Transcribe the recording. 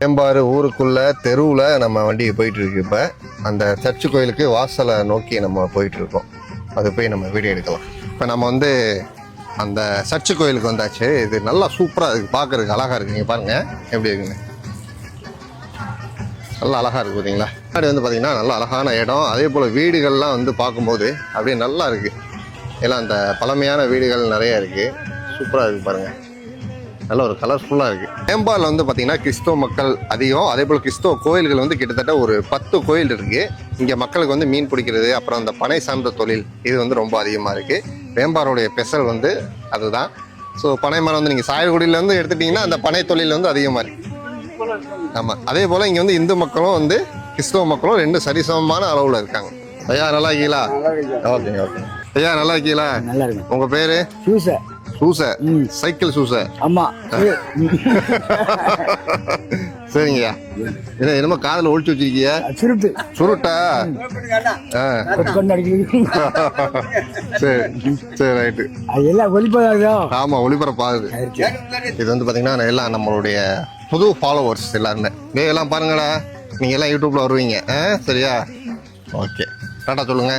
வேம்பாறு ஊருக்குள்ள தெருவில் நம்ம வண்டி போயிட்டு இருக்கு. இப்போ அந்த சர்ச்சு கோயிலுக்கு வாசலை நோக்கி நம்ம போயிட்டு இருக்கோம். அது போய் நம்ம வீடியோ எடுக்கலாம். இப்போ நம்ம வந்து அந்த சர்ச்சு கோயிலுக்கு வந்தாச்சு. இது நல்லா சூப்பராக இருக்குது, பார்க்கறதுக்கு அழகாக இருக்குது. நீங்கள் பாருங்கள் எப்படி இருக்குன்னு, நல்லா அழகாக இருக்குது பார்த்தீங்களா. முன்னாடி வந்து பார்த்தீங்கன்னா நல்லா அழகான இடம். அதே போல் வீடுகள்லாம் வந்து பார்க்கும்போது அப்படியே நல்லா இருக்குது. எல்லாம் அந்த பழமையான வீடுகள் நிறைய இருக்குது. சூப்பராக இருக்குது பாருங்கள், நல்ல ஒரு கலர்ஃபுல்லாக இருக்குது. வேம்பாரில் வந்து பார்த்திங்கன்னா கிறிஸ்தவ மக்கள் அதிகம். அதே போல் கிறிஸ்தவ கோயில்கள் வந்து கிட்டத்தட்ட ஒரு 10 கோயில் இருக்குது. இங்கே மக்களுக்கு வந்து மீன் பிடிக்கிறது, அப்புறம் அந்த பனை சார்ந்த தொழில் இது வந்து ரொம்ப அதிகமாக இருக்குது. வேம்பாரோடைய ஸ்பெஷல் வந்து அதுதான். ஸோ பனை மரம் வந்து நீங்கள் சாயல்குடியிலேருந்து எடுத்துட்டிங்கன்னா அந்த பனை தொழில் வந்து அதிகமாக இருக்குது. ஆமாம், அதே போல் இங்கே வந்து இந்து மக்களும் வந்து கிறிஸ்தவ மக்களும் 2 சரிசமமான அளவில் இருக்காங்க. ஐயா நல்லா இருக்கீங்களா? ஓகேங்க ஓகே. ஐயா நல்லா இருக்கீங்களா? நல்லா இருக்கு. உங்கள் பேர்? சூச. சைக்கிள் சூச. ஆமா. சரிங்கய்யா. என்ன என்னமோ காதில் ஒழிச்சு வச்சிருக்கிய? சுருட்டா? சரி சரி ரைட்டு. ஆமா ஒளிபரப்பாகுது. இது வந்து பாத்தீங்கன்னா எல்லாம் நம்மளுடைய புது ஃபாலோவர்ஸ் எல்லாருமே. எல்லாம் பாருங்களா, நீங்க எல்லாம் யூடியூப்ல வருவீங்க சரியா? ஓகே, டாடா சொல்லுங்க.